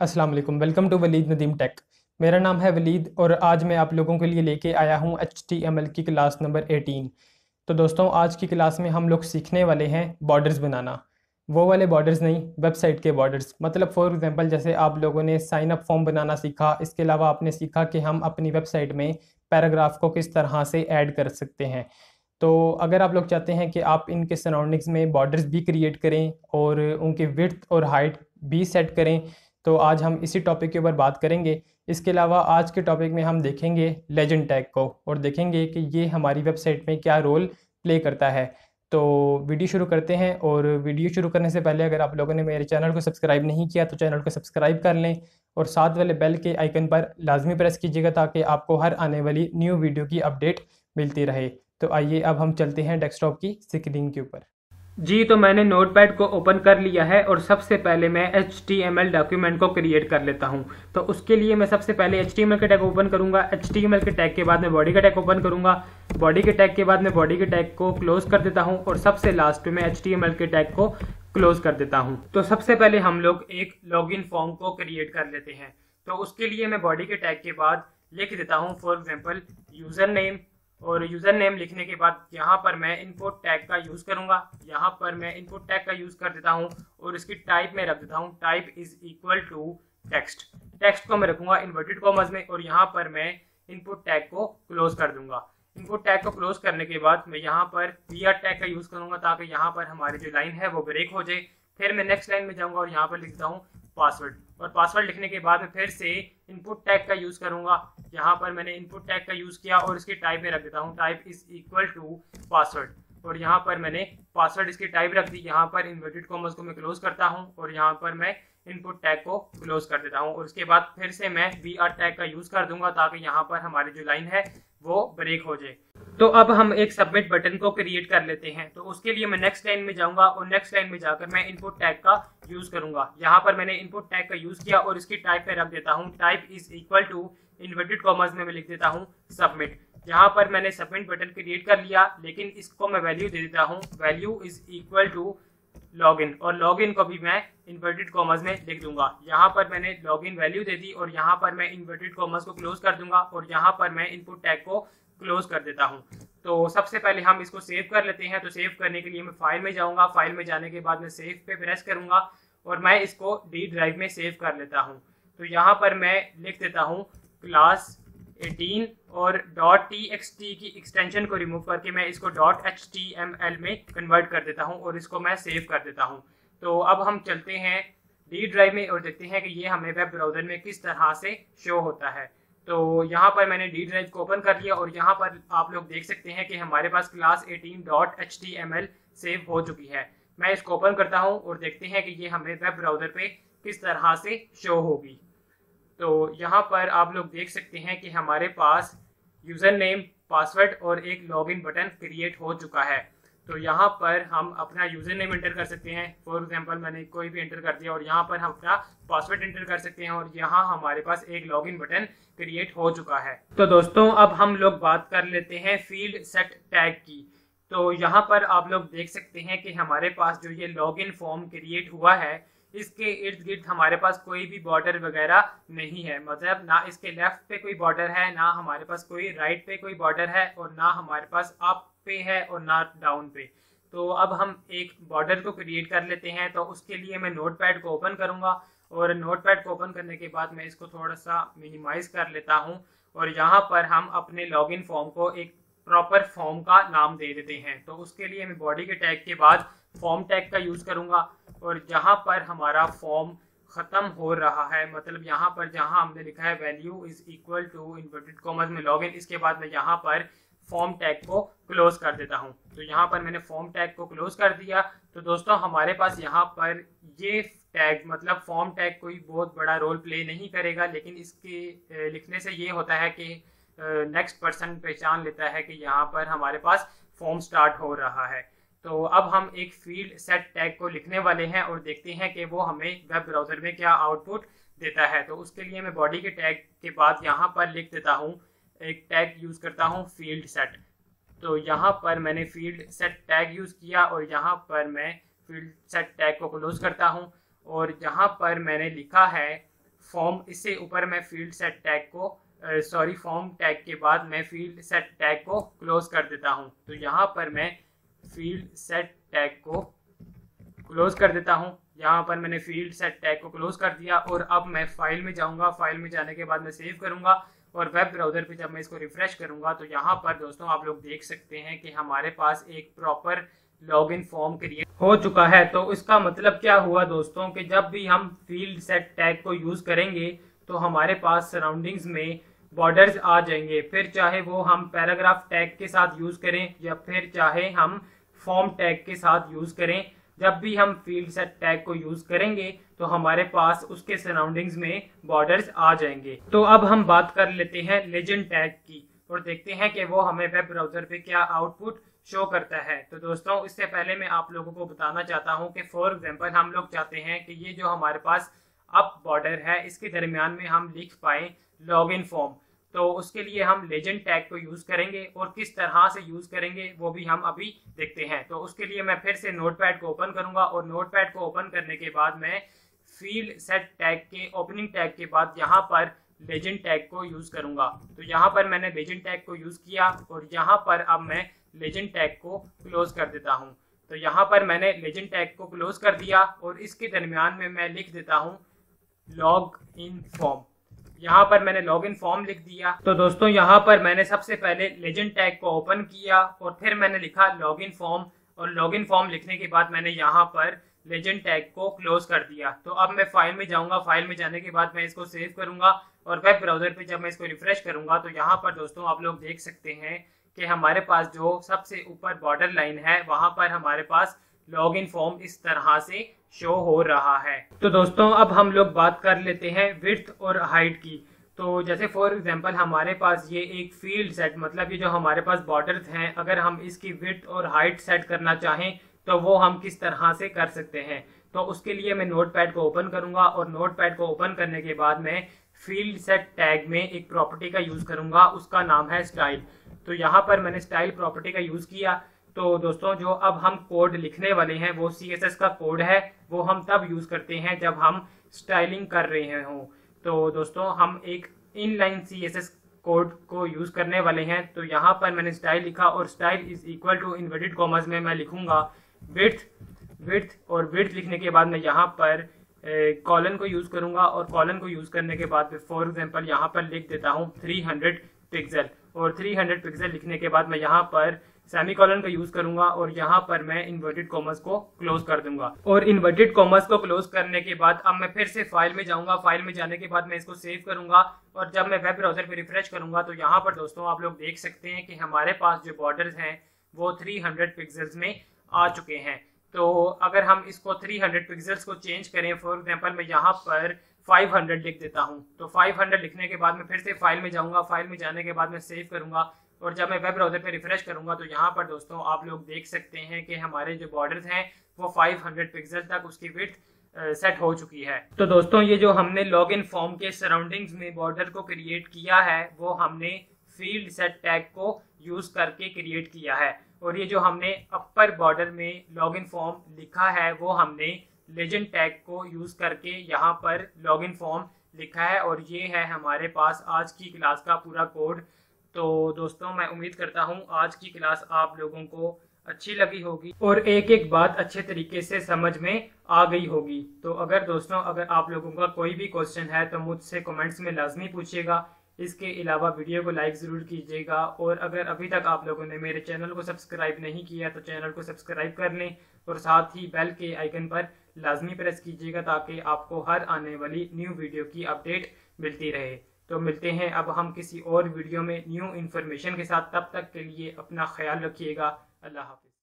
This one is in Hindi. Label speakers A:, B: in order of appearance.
A: अस्सलाम वालेकुम, welcome to Waleed Nadeem tech. मेरा नाम है वलीद और आज मैं आप लोगों के लिए लेके आया हूँ HTML की क्लास नंबर 18। तो दोस्तों, आज की क्लास में हम लोग सीखने वाले हैं बॉर्डर्स बनाना। वो वाले बॉर्डर्स नहीं, वेबसाइट के बॉर्डर्स। मतलब फॉर एग्जांपल जैसे आप लोगों ने साइन अप फॉर्म बनाना सीखा, इसके अलावा आपने सीखा कि हम अपनी वेबसाइट में पैराग्राफ को किस तरह से ऐड कर सकते हैं। तो अगर आप लोग चाहते हैं कि आप इनके सराउंडिंग्स में बॉर्डर्स भी क्रिएट करें और उनकी विड्थ और हाइट भी सेट करें, तो आज हम इसी टॉपिक के ऊपर बात करेंगे। इसके अलावा आज के टॉपिक में हम देखेंगे लेजेंड टैग को और देखेंगे कि ये हमारी वेबसाइट में क्या रोल प्ले करता है। तो वीडियो शुरू करते हैं। और वीडियो शुरू करने से पहले अगर आप लोगों ने मेरे चैनल को सब्सक्राइब नहीं किया तो चैनल को सब्सक्राइब कर लें और साथ वाले बेल के आइकन पर लाजमी प्रेस कीजिएगा ताकि आपको हर आने वाली न्यू वीडियो की अपडेट मिलती रहे। तो आइए अब हम चलते हैं डेस्कटॉप की स्क्रीन के ऊपर। जी, तो मैंने नोटपैड को ओपन कर लिया है और सबसे पहले मैं HTML डॉक्यूमेंट को क्रिएट कर लेता हूं। तो उसके लिए मैं सबसे पहले HTML के टैग ओपन करूंगा। HTML के टैग के बाद मैं बॉडी का टैग ओपन करूंगा। बॉडी के टैग के बाद मैं बॉडी के टैग को क्लोज कर देता हूं और सबसे लास्ट में HTML के टैग को क्लोज कर देता हूं। तो सबसे पहले हम लोग एक लॉगिन फॉर्म को क्रिएट कर लेते हैं। तो उसके लिए मैं बॉडी के टैग के बाद लिख देता हूँ फॉर एग्जाम्पल यूजर नेम। और यूजर नेम लिखने के बाद यहाँ पर मैं इनपुट टैग का यूज करूंगा। यहाँ पर मैं इनपुट टैग का यूज कर देता हूँ और इसकी टाइप में रख देता हूँ type is equal to text. Text को मैं रखूंगा इन्वर्टेड कॉमर्स में और यहाँ पर मैं इनपुट टैग को क्लोज कर दूंगा। इनपुट टैग को क्लोज करने के बाद मैं यहाँ पर वी आर टैग का यूज करूंगा ताकि यहाँ पर हमारी जो लाइन है वो ब्रेक हो जाए। फिर मैं नेक्स्ट लाइन में जाऊंगा और यहाँ पर लिखता हूँ पासवर्ड। और पासवर्ड लिखने के बाद मैं फिर से इनपुट टैग का यूज करूंगा। यहाँ पर मैंने इनपुट टैग का यूज किया और इसकी टाइप में रख देता हूँ type is equal to password. और यहाँ पर मैंने पासवर्ड इसकी टाइप रख दी। यहाँ पर इन्वर्टेड कॉमर्स को मैं क्लोज करता हूँ और यहाँ पर मैं इनपुट टैग को क्लोज कर देता हूँ और उसके बाद फिर से मैं वी आर टैग का यूज कर दूंगा ताकि यहाँ पर हमारी जो लाइन है वो ब्रेक हो जाए। तो अब हम एक सबमिट बटन को क्रिएट कर लेते हैं। तो उसके लिए मैं नेक्स्ट लाइन में जाऊंगा और नेक्स्ट लाइन में जाकर मैं इनपुट टैग का यूज करूंगा। यहाँ पर मैंने इनपुट टैग का यूज किया और इसकी टाइप में रख देता हूँ type is equal to inverted commas में मैं लिख देता हूँ सबमिट। यहाँ पर मैंने सबमिट बटन क्रिएट कर लिया, लेकिन इसको मैं वैल्यू दे देता हूँ value is equal to login. और लॉगिन को भी मैं इन्वर्टेड कॉमर्स में लिख दूंगा। यहाँ पर मैंने लॉगिन वैल्यू दे दी और यहाँ पर मैं इन्वर्टेड कॉमर्स को क्लोज कर दूंगा और यहाँ पर मैं इनपुट टैग को क्लोज कर देता हूँ। तो सबसे पहले हम इसको सेव कर लेते हैं। तो सेव करने के लिए मैं फाइल में जाऊंगा। फाइल में जाने के बाद मैं सेव पे प्रेस करूंगा और मैं इसको डी ड्राइव में सेव कर लेता हूँ। तो यहाँ पर मैं लिख देता हूँ क्लास 18 और .txt की एक्सटेंशन को रिमूव करके मैं इसको .html में कन्वर्ट कर देता हूँ और इसको मैं सेव कर देता हूँ। तो अब हम चलते हैं डी ड्राइव में और देखते हैं कि ये हमें वेब ब्राउजर में किस तरह से शो होता है। तो यहाँ पर मैंने डी ड्राइव को ओपन कर लिया और यहाँ पर आप लोग देख सकते हैं कि हमारे पास क्लास 18.html सेव हो चुकी है। मैं इसको ओपन करता हूँ और देखते हैं कि ये हमें वेब ब्राउजर पे किस तरह से शो होगी। तो यहाँ पर आप लोग देख सकते हैं कि हमारे पास यूजर नेम, पासवर्ड और एक लॉगिन बटन क्रिएट हो चुका है। तो यहाँ पर हम अपना यूजर नेम एंटर कर सकते हैं। फॉर एग्जांपल मैंने कोई भी एंटर कर दिया और यहाँ पर हम अपना पासवर्ड एंटर कर सकते हैं और यहाँ हमारे पास एक लॉगिन बटन क्रिएट हो चुका है। तो दोस्तों, अब हम लोग बात कर लेते हैं फील्ड सेट टैग की। तो यहाँ पर आप लोग देख सकते हैं कि हमारे पास जो ये लॉगिन फॉर्म क्रिएट हुआ है इसके इर्द गिर्द हमारे पास कोई भी बॉर्डर वगैरह नहीं है। मतलब ना इसके लेफ्ट पे कोई बॉर्डर है, ना हमारे पास कोई राइट पे कोई बॉर्डर है और ना हमारे पास अप पे है और ना डाउन पे। तो अब हम एक बॉर्डर को क्रिएट कर लेते हैं। तो उसके लिए मैं नोटपैड को ओपन करूंगा और नोटपैड को ओपन करने के बाद मैं इसको थोड़ा सा मिनिमाइज कर लेता हूं और यहाँ पर हम अपने लॉगिन फॉर्म को एक प्रॉपर फॉर्म का नाम दे देते हैं। तो उसके लिए मैं बॉडी के टैग के बाद फॉर्म टैग का यूज करूंगा और जहाँ पर हमारा फॉर्म खत्म हो रहा है, मतलब यहाँ पर जहाँ हमने लिखा है value is equal to inverted commas में लॉगिन, इसके बाद मैं यहाँ पर फॉर्म टैग को क्लोज कर देता हूँ। तो यहाँ पर मैंने फॉर्म टैग को क्लोज कर दिया। तो दोस्तों, हमारे पास यहाँ पर ये टैग मतलब फॉर्म टैग कोई बहुत बड़ा रोल प्ले नहीं करेगा, लेकिन इसके लिखने से ये होता है कि नेक्स्ट पर्सन पहचान लेता है कि यहाँ पर हमारे पास फॉर्म स्टार्ट हो रहा है। तो अब हम एक फील्ड सेट टैग को लिखने वाले हैं और देखते हैं कि वो हमें वेब ब्राउजर में क्या आउटपुट देता है। तो उसके लिए मैं बॉडी के टैग के बाद यहाँ पर लिख देता हूँ, एक टैग यूज करता हूँ फील्ड सेट। तो यहाँ पर मैंने फील्ड सेट टैग यूज किया और यहाँ पर मैं फील्ड सेट टैग को क्लोज करता हूँ और यहाँ पर मैंने लिखा है फॉर्म, इससे ऊपर मैं फील्ड सेट टैग को फॉर्म टैग के बाद मैं फील्ड सेट टैग को क्लोज कर देता हूं। तो यहाँ पर मैं फील्ड सेट टैग को क्लोज कर देता हूं। यहाँ पर मैंने फील्ड सेट टैग को क्लोज कर दिया और अब मैं फाइल में जाऊंगा। फाइल में जाने के बाद मैं सेव करूंगा और वेब ब्राउजर पे जब मैं इसको रिफ्रेश करूंगा तो यहाँ पर दोस्तों आप लोग देख सकते हैं कि हमारे पास एक प्रॉपर लॉगिन फॉर्म क्रिएट हो चुका है। तो इसका मतलब क्या हुआ दोस्तों कि जब भी हम फील्ड सेट टैग को यूज करेंगे तो हमारे पास सराउंडिंग्स में बॉर्डर्स आ जाएंगे, फिर चाहे वो हम पैराग्राफ टैग के साथ यूज करें या फिर चाहे हम फॉर्म टैग के साथ यूज करें। जब भी हम फील्ड सेट टैग को यूज करेंगे तो हमारे पास उसके सराउंडिंग्स में बॉर्डर्स आ जाएंगे। तो अब हम बात कर लेते हैं लेजेंड टैग की और देखते हैं कि वो हमें वेब ब्राउजर पे क्या आउटपुट शो करता है। तो दोस्तों इससे पहले मैं आप लोगों को बताना चाहता हूं कि फॉर एग्जांपल हम लोग चाहते हैं कि ये जो हमारे पास अप बॉर्डर है इसके दरमियान में हम लिख पाए लॉगिन फॉर्म। तो उसके लिए हम लेजेंड टैग को यूज करेंगे और किस तरह से यूज करेंगे वो भी हम अभी देखते हैं। तो उसके लिए मैं फिर से नोटपैड को ओपन करूंगा और नोटपैड को ओपन करने के बाद मैं फील्ड सेट टैग के ओपनिंग टैग के बाद यहाँ पर लेजेंड टैग को यूज करूंगा। तो यहाँ पर मैंने लेजेंड टैग को यूज किया और यहाँ पर अब मैं लेजेंड टैग को क्लोज कर देता हूँ। तो यहाँ पर मैंने लेजेंड टैग को क्लोज कर दिया और इसके दरमियान में मैं लिख देता हूँ लॉग इन फॉर्म। यहाँ पर मैंने लॉग इन फॉर्म लिख दिया। तो दोस्तों यहाँ पर मैंने सबसे पहले लेजेंड टैग को ओपन किया और फिर मैंने लिखा लॉग इन फॉर्म और लॉग इन फॉर्म लिखने के बाद मैंने यहाँ पर लेजेंड टैग को क्लोज कर दिया। तो अब मैं फाइल में जाऊंगा। फाइल में जाने के बाद मैं इसको सेव करूंगा और वेब ब्राउजर पे जब मैं इसको रिफ्रेश करूंगा तो यहाँ पर दोस्तों आप लोग देख सकते हैं कि हमारे पास जो सबसे ऊपर बॉर्डर लाइन है वहां पर हमारे पास लॉगिन फॉर्म इस तरह से शो हो रहा है। तो दोस्तों अब हम लोग बात कर लेते हैं विड्थ और हाइट की। तो जैसे फॉर एग्जांपल हमारे पास ये एक फील्ड सेट, मतलब ये जो हमारे पास बॉर्डर्स हैं, अगर हम इसकी विड्थ और हाइट सेट करना चाहें तो वो हम किस तरह से कर सकते हैं। तो उसके लिए मैं नोटपैड को ओपन करूंगा और नोटपैड को ओपन करने के बाद मैं फील्ड सेट टैग में एक प्रॉपर्टी का यूज करूंगा, उसका नाम है स्टाइल। तो यहाँ पर मैंने स्टाइल प्रॉपर्टी का यूज किया। तो दोस्तों जो अब हम कोड लिखने वाले हैं वो CSS का कोड है, वो हम तब यूज करते हैं जब हम स्टाइलिंग कर रहे हों। तो दोस्तों हम एक इनलाइन CSS कोड को यूज करने वाले हैं। तो यहाँ पर मैंने स्टाइल लिखा और style is equal to inverted commas में मैं लिखूंगा विड्थ और विड्थ लिखने के बाद मैं यहाँ पर कॉलन को यूज करूंगा और कॉलन को यूज करने के बाद फॉर एग्जांपल यहाँ पर लिख देता हूँ 300 पिक्सल और 300 पिक्सल लिखने के बाद मैं यहाँ पर सेमीकोलन का यूज करूंगा और यहाँ पर मैं इन्वर्टेड कॉमर्स को क्लोज कर दूंगा। और इन्वर्टेड कॉमर्स को क्लोज करने के बाद अब मैं फिर से फाइल में जाऊंगा। फाइल में जाने के बाद मैं इसको सेव करूंगा और जब मैं वेब ब्राउजर पे रिफ्रेश करूंगा तो यहाँ पर दोस्तों आप लोग देख सकते हैं कि हमारे पास जो बॉर्डर्स हैं वो 300 पिक्सल्स में आ चुके हैं। तो अगर हम इसको 300 पिक्सल्स को चेंज करें, फॉर एग्जांपल मैं यहाँ पर 500 लिख देता हूँ। तो 500 लिखने के बाद मैं फिर से फाइल में जाऊंगा। फाइल में जाने के बाद मैं सेव करूंगा और जब मैं वेब ब्राउजर पे रिफ्रेश करूंगा तो यहाँ पर दोस्तों आप लोग देख सकते हैं कि हमारे जो बॉर्डर्स हैं वो 500 पिक्सल तक उसकी विड्थ सेट हो चुकी है। तो दोस्तों ये जो हमने लॉगिन फॉर्म के सराउंडिंग्स में बॉर्डर को क्रिएट किया है वो हमने फील्ड सेट टैग को यूज करके क्रिएट किया है। और ये जो हमने अपर बॉर्डर में लॉगिन फॉर्म लिखा है वो हमने लेजेंड टैग को यूज करके यहाँ पर लॉगिन फॉर्म लिखा है। और ये है हमारे पास आज की क्लास का पूरा कोड। तो दोस्तों मैं उम्मीद करता हूँ आज की क्लास आप लोगों को अच्छी लगी होगी और एक एक बात अच्छे तरीके से समझ में आ गई होगी। तो अगर आप लोगों का कोई भी क्वेश्चन है तो मुझसे कमेंट्स में लाजमी पूछिएगा। इसके अलावा वीडियो को लाइक ज़रूर कीजिएगा और अगर अभी तक आप लोगों ने मेरे चैनल को सब्सक्राइब नहीं किया तो चैनल को सब्सक्राइब कर लें और साथ ही बेल के आइकन पर लाजमी प्रेस कीजिएगा ताकि आपको हर आने वाली न्यू वीडियो की अपडेट मिलती रहे। तो मिलते हैं अब हम किसी और वीडियो में न्यू इन्फॉर्मेशन के साथ। तब तक के लिए अपना ख्याल रखिएगा। अल्लाह हाफिज़।